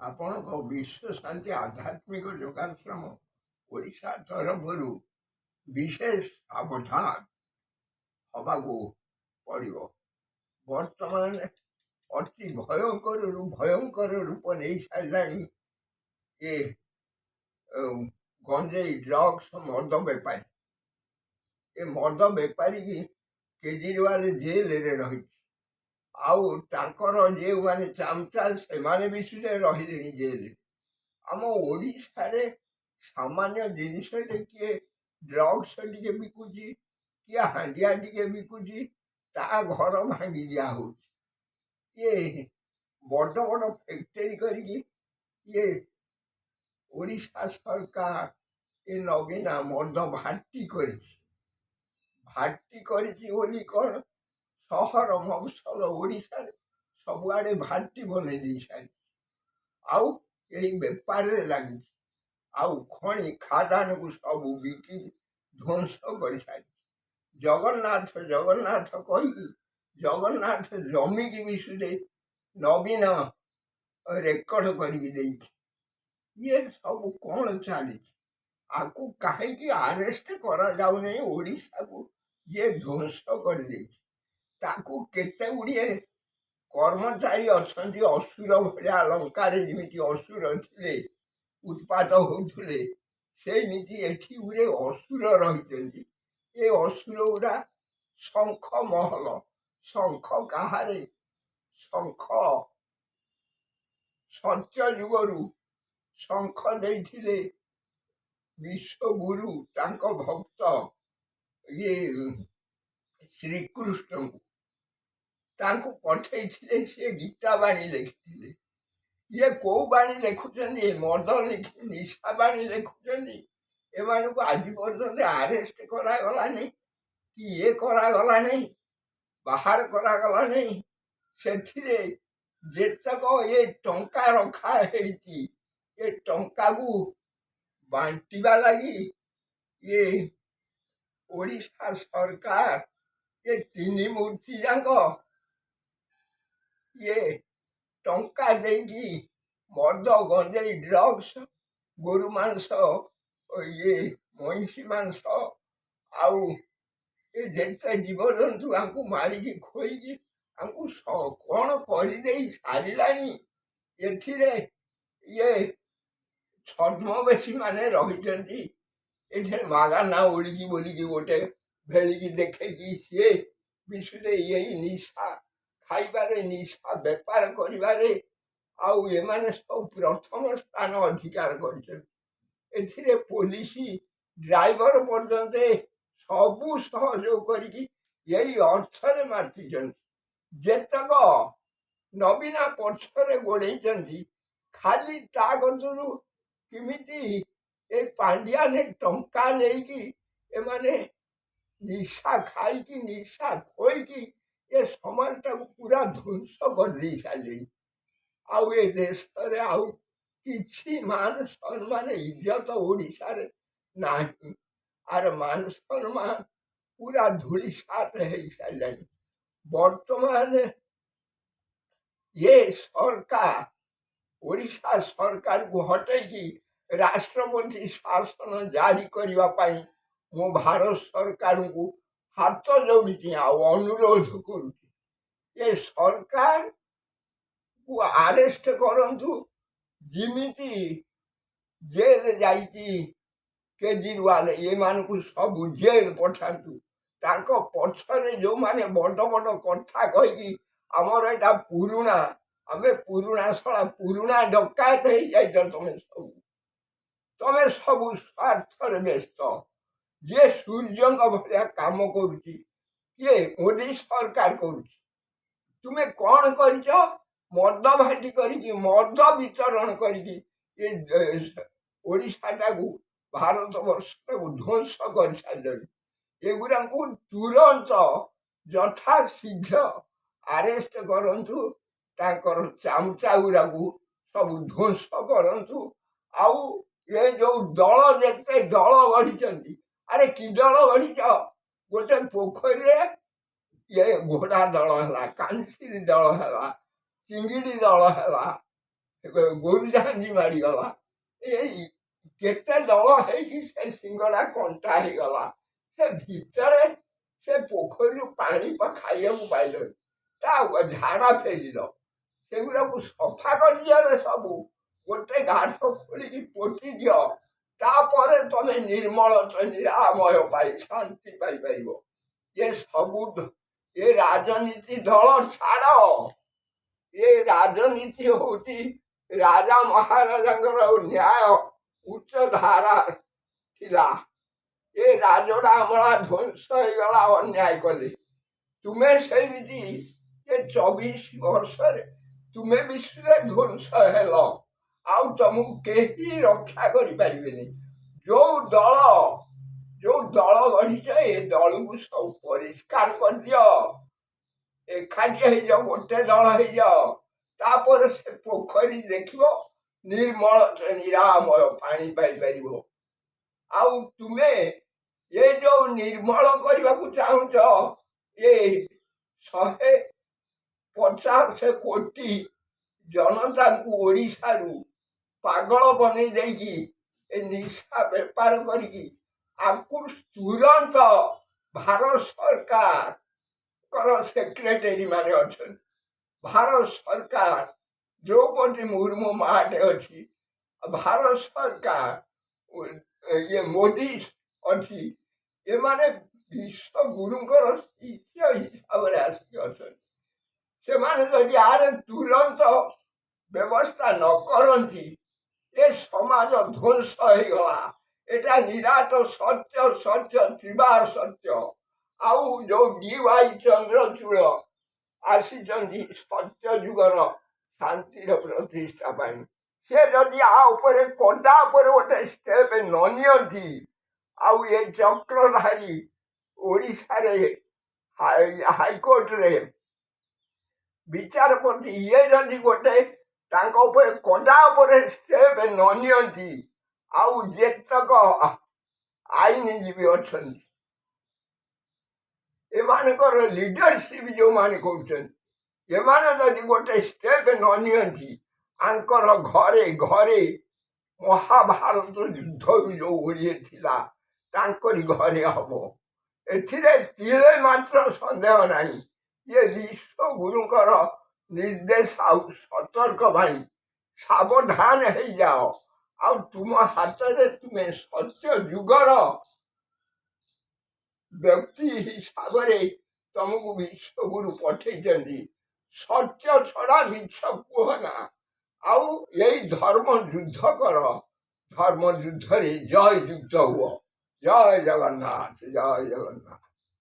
ଆପଣଙ୍କ ବିଶ୍ୱ ଶାନ୍ତି ଆଧ୍ୟାତ୍ମିକ ଯୋଗାଶ୍ରମ ଓଡ଼ିଶା ତରଫରୁ ବିଶେଷ ସାବଧାନ ହେବାକୁ ପଡ଼ିବ। ବର୍ତ୍ତମାନ ଅତି ଭୟଙ୍କରରୁ ଭୟଙ୍କର ରୂପ ନେଇ ସାରିଲାଣି ଏ ଗଞ୍ଜେଇ ଡ୍ରଗ୍ସ ମଦ ବେପାରୀ। ଏ ମଦ ବେପାରୀ କେଜରିୱାଲ ଜେଲରେ ରହିଛି, ଆଉ ତାଙ୍କର ଯେଉଁମାନେ ଚାମଚା ସେମାନେ ବି ସୁଦ୍ଧା ରହିଲେଣି ଜେଲରେ। ଆମ ଓଡ଼ିଶାରେ ସାମାନ୍ୟ ଜିନିଷଟେ କିଏ ଡ୍ରଗ୍ସ ଟିକେ ବିକୁଛି, କିଏ ହାଣ୍ଡିଆ ଟିକେ ବିକୁଛି, ତା ଘର ଭାଙ୍ଗି ଦିଆହେଉଛି। ଇଏ ବଡ଼ ବଡ଼ ଫ୍ୟାକ୍ଟରୀ କରିକି ଇଏ ଓଡ଼ିଶା ସରକାର ଏ ନବୀନା ମଦ ଭାଟି କରିଛି। ଭାଟି କରିଛି ବୋଲି କ'ଣ, ସହର ମଫସଲ ଓଡ଼ିଶାରେ ସବୁଆଡ଼େ ଭାଟି ବନେଇ ଦେଇ ସାରିଛି, ଆଉ ଏହି ବେପାରରେ ଲାଗିଛି, ଆଉ ଖଣି ଖାଦାନକୁ ସବୁ ବିକି ଧ୍ୱଂସ କରିସାରିଛି। ଜଗନ୍ନାଥ ଜଗନ୍ନାଥ କହିକି ଜଗନ୍ନାଥ ଜମିକି ବି ସୁଧେ ନବୀନ ରେକର୍ଡ କରିକି ଦେଇଛି। ଇଏ ସବୁ କ'ଣ ଚାଲିଛି? ଆକୁ କାହିଁକି ଆରେଷ୍ଟ କରାଯାଉନାହିଁ? ଓଡ଼ିଶାକୁ ଯିଏ ଧ୍ୱଂସ କରିଦେଇଛି ତାକୁ କେତେ ଗୁଡ଼ିଏ କର୍ମଚାରୀ ଅଛନ୍ତି ଅସୁର ଭଳିଆ, ଲଙ୍କାରେ ଯେମିତି ଅସୁର ଥିଲେ ଉତ୍ପାତ ହେଉଥିଲେ, ସେମିତି ଏଠି ଗୁଡ଼େ ଅସୁର ରହିଛନ୍ତି। ଏ ଅସୁର ଗୁଡ଼ା ଶଙ୍ଖ ମହଲ, ଶଙ୍ଖ କାହାରେ? ଶଙ୍ଖ ସତ୍ୟ ଯୁଗରୁ ଶଙ୍ଖ ଦେଇଥିଲେ ବିଶ୍ୱଗୁରୁ ତାଙ୍କ ଭକ୍ତ ଇଏ ଶ୍ରୀକୃଷ୍ଣଙ୍କୁ, ତାଙ୍କୁ ପଠେଇଥିଲେ, ସିଏ ଗୀତା ବାଣୀ ଲେଖିଥିଲେ। ଇଏ କୋଉ ବାଣୀ ଲେଖୁଛନ୍ତି? ମଦ ନିଶା ବାଣୀ ଲେଖୁଛନ୍ତି। ଏମାନଙ୍କୁ ଆଜି ପର୍ଯ୍ୟନ୍ତ ଆରେଷ୍ଟ କରାଗଲାନି କି ଇଏ କରାଗଲାନି, ବାହାର କରାଗଲାନି। ସେଥିରେ ଯେତକ ଏ ଟଙ୍କା ରଖା ହେଇଛି, ଏ ଟଙ୍କାକୁ ବାଣ୍ଟିବା ଲାଗି ଇଏ ଓଡ଼ିଶା ସରକାର ଏ ତିନି ମୂର୍ତ୍ତି ଯାକ ଇଏ ଟଙ୍କା ଦେଇକି ମଦ, ଗଞ୍ଜେଇ, ଡ୍ରଗ୍ସ, ଗୋରୁ ମାଂସ, ଇଏ ମଇଁଷି ମାଂସ, ଆଉ ଏ ଯେତେ ଜୀବଜନ୍ତୁ ଆଙ୍କୁ ମାରିକି ଖୋଇକି ଆଙ୍କୁ କ'ଣ କରିଦେଇ ସାରିଲାଣି। ଏଥିରେ ଇଏ ଛଦ୍ମବେଶୀମାନେ ରହିଛନ୍ତି। ଏଠି ମାଗାନା ଓଳିକି ବୋଲିକି ଗୋଟେ ଭେଳିକି ଦେଖେଇକି ସିଏ ବିଶୁଦ୍ଧ ଏଇ ନିଶା ଖାଇବାରେ, ନିଶା ବେପାର କରିବାରେ, ଆଉ ଏମାନେ ସବୁ ପ୍ରଥମ ସ୍ଥାନ ଅଧିକାର କରିଛନ୍ତି। ଏଥିରେ ପୋଲିସ, ଡ୍ରାଇଭର ପର୍ଯ୍ୟନ୍ତ ସବୁ ସହଯୋଗ କରିକି ଏଇ ଅର୍ଥରେ ମାତିଛନ୍ତି। ଯେତକ ନବୀନା ପଛରେ ଗୋଡ଼େଇଛନ୍ତି, ଖାଲି ତା କତରୁ କେମିତି ଏ ପାଣ୍ଡିଆନେ ଟଙ୍କା ନେଇକି ଏମାନେ ନିଶା ଖାଇକି, ନିଶା ଖୋଇକି ଏ ସମାଜଟାକୁ ପୁରା ଧ୍ୱଂସ କରିଦେଇ ସାରିଲେଣି। ଆଉ ଏ ଦେଶରେ ଆଉ କିଛି ମାନ ସମ୍ମାନ, ଇଜ୍ଜତ ଓଡ଼ିଶାରେ ନାହିଁ। ଆର ମାନ ସମ୍ମାନ ପୁରା ଧୂଳିସାତ ହେଇସାରିଲାଣି। ବର୍ତ୍ତମାନ ଏ ସରକାର ଓଡ଼ିଶା ସରକାରକୁ ହଟେଇକି ରାଷ୍ଟ୍ରପତି ଶାସନ ଜାରି କରିବା ପାଇଁ ମୁଁ ଭାରତ ସରକାରଙ୍କୁ ହାତ ଯୋଡୁଛି, ଆଉ ଅନୁରୋଧ କରୁଛି, ଏ ସରକାରକୁ ଆରେଷ୍ଟ କରନ୍ତୁ। ଯେମିତି ଜେଲ ଯାଇଛି କେଜରିୱାଲ, ଏମାନଙ୍କୁ ସବୁ ଜେଲ ପଠାନ୍ତୁ। ତାଙ୍କ ପଛରେ ଯେଉଁମାନେ ବଡ଼ ବଡ଼ କଥା କହିକି ଆମର ଏଇଟା ପୁରୁଣା, ଆମେ ପୁରୁଣା ଶଳା ପୁରୁଣା ଡକାୟତ ହେଇଯାଇଛ ତମେ ସବୁ ସ୍ୱାର୍ଥରେ ବ୍ୟସ୍ତ। ଯିଏ ସୂର୍ଯ୍ୟଙ୍କ ଭଳିଆ କାମ କରୁଛି, କିଏ ମୋଦି ସରକାର କରୁଛି। ତୁମେ କ'ଣ କରିଛ? ମଦ ଭାଟି କରିକି, ମଦ ବିତରଣ କରିକି ଏ ଓଡ଼ିଶାଟାକୁ, ଭାରତ ବର୍ଷଟାକୁ ଧ୍ୱଂସ କରିସାରିଲେଣି। ଏଗୁଡ଼ାଙ୍କୁ ତୁରନ୍ତ ଯଥା ଶୀଘ୍ର ଆରେଷ୍ଟ କରନ୍ତୁ, ତାଙ୍କର ଚାମଚା ଗୁଡ଼ାକୁ ସବୁ ଧ୍ୱଂସ କରନ୍ତୁ। ଆଉ ଏ ଯୋଉ ଦଳ, ଯେତେ ଦଳ ଗଢ଼ିଛନ୍ତି, ଆରେ କି ଦଳ ଗଢ଼ିଛ? ଗୋଟେ ପୋଖରୀରେ ଇଏ ଘୋଡ଼ା ଦଳ ହେଲା, କାଞ୍ଚିରି ଦଳ ହେଲା, ଚିଙ୍ଗିଡ଼ି ଦଳ ହେଲା, ଗୋରୁ ଝାଞ୍ଜି ମାଡ଼ିଗଲା। ଏଇ କେତେ ଦଳ ହେଇକି ସେ ସିଙ୍ଗଡ଼ା କଣ୍ଟା ହେଇଗଲା। ସେ ଭିତରେ ସେ ପୋଖରୀରୁ ପାଣି ଖାଇବାକୁ ପାଇଲନି। ତା ଝାଡ଼ା ଫେରିଲ। ସେଗୁଡ଼ାକୁ ସଫା କରିଦିଅରେ ସବୁ। ଗୋଟେ ଗାଢ଼ ଖୋଳିକି ପୋତି ଦିଅ। ତାପରେ ତମେ ନିର୍ମଳ ନିରାମୟ ପାଇ ଶାନ୍ତି ପାଇପାରିବ। ଏ ସବୁ ଏ ରାଜନୀତି ଦଳ ଛାଡ଼। ଏ ରାଜନୀତି ହଉଛି ରାଜା ମହାରାଜାଙ୍କର ନ୍ୟାୟ ଉଚ୍ଚ ଧାରା ଥିଲା। ଏ ରାଜଡ଼ା ଆମଳା ଧ୍ୱଂସ ହେଇଗଲା ଅନ୍ୟାୟ କଲେ। ତୁମେ ସେମିତି ଏ 24 ବର୍ଷରେ ତୁମେ ବିଶ୍ୱରେ ଧ୍ୱଂସ ହେଲ। ଆଉ ତମକୁ କେହି ରକ୍ଷା କରିପାରିବେନି। ଯୋଉ ଦଳ ଗଢ଼ିଛ ଏ ଦଳକୁ ସବୁ ପରିଷ୍କାର କରିଦିଅ। ଏକାଠି ହେଇଯାଅ, ଗୋଟେ ଦଳ ହେଇଯାଅ। ତାପରେ ସେ ପୋଖରୀ ଦେଖିବ ନିର୍ମଳ ନିରାମୟ ପାଣି ପାଇପାରିବ। ଆଉ ତୁମେ ଏ ଯୋଉ ନିର୍ମଳ କରିବାକୁ ଚାହୁଁଛ, ଏ 150 କୋଟି ଜନତାଙ୍କୁ ଓଡ଼ିଶାରୁ ପାଗଳ ବନେଇ ଦେଇକି ଏ ନିଶା ବେପାର କରିକି ଆକୁ ତୁରନ୍ତ ଭାରତ ସରକାରଙ୍କର ସେକ୍ରେଟେରୀ ମାନେ ଅଛନ୍ତି। ଭାରତ ସରକାର ଦ୍ରୌପଦୀ ମୁର୍ମୁ ମାଟେ ଅଛି। ଭାରତ ସରକାର ଇଏ ମୋଦି ଅଛି। ଏମାନେ ବିଶ୍ୱଗୁରୁଙ୍କର ଶିଷ୍ୟ ହିସାବରେ ଆସିକି ଅଛନ୍ତି। ସେମାନେ ଯଦି ଆରେ ତୁରନ୍ତ ବ୍ୟବସ୍ଥା ନ କରନ୍ତି ଏ ସମାଜ ଧ୍ୱଂସ ହେଇଗଲା। ଏଟା ନିରାଟ ସତ୍ୟ ତ୍ରିବାର ସତ୍ୟ। ଆଉ ଯୋଉ DY ଚନ୍ଦ୍ରଚୂଡ଼ ଆସିଛନ୍ତି ସତ୍ୟ ଯୁଗର ଶାନ୍ତିର ପ୍ରତିଷ୍ଠା ପାଇଁ, ସେ ଯଦି ଆ ଉପରେ କଡା ଉପରେ ଗୋଟେ ଷ୍ଟେପ ନ ନିଅନ୍ତି, ଆଉ ଏ ଚକ୍ରଧାରୀ ଓଡ଼ିଶାରେ ହାଇକୋର୍ଟରେ ବିଚାରପତି ଇଏ ଯଦି ଗୋଟେ ତାଙ୍କ ଉପରେ କଡା ଉପରେ ଷ୍ଟେପ ନ ନିଅନ୍ତି, ଆଉ ଯେତକ ଆଇନଜୀବୀ ଅଛନ୍ତି ଏମାନଙ୍କର ଲିଡରସିପ ଯୋଉମାନେ କରୁଛନ୍ତି, ଏମାନେ ଯଦି ଗୋଟେ ଷ୍ଟେପ ନ ନିଅନ୍ତି, ଆଙ୍କର ଘରେ ଘରେ ମହାଭାରତ ଯୁଦ୍ଧରୁ ଯୋଉ ଓଳିଏ ଥିଲା ତାଙ୍କରି ଘରେ ହବ। ଏଥିରେ ତିଳେ ମାତ୍ର ସନ୍ଦେହ ନାହିଁ। ଇଏ ବିଶ୍ୱଗୁରୁଙ୍କର ନିର୍ଦ୍ଦେଶ ଆଉ ସତର୍କ ପାଇଁ ସାବଧାନ ହେଇଯାଅ। ଆଉ ତୁମ ହାତରେ ତୁମେ ସତ୍ୟ ଯୁଗର ବ୍ୟକ୍ତି ହିସାବରେ ତମକୁ ବିଶ୍ୱଗୁରୁ ପଠେଇଛନ୍ତି। ସତ୍ୟ ଛଡ଼ା ମିଛ କୁହ ନା। ଆଉ ଏଇ ଧର୍ମ ଯୁଦ୍ଧ କର। ଧର୍ମ ଯୁଦ୍ଧରେ ଜୟ ଯୁକ୍ତ ହୁଅ। ଜୟ ଜଗନ୍ନାଥ, ଜୟ ଜଗନ୍ନାଥ।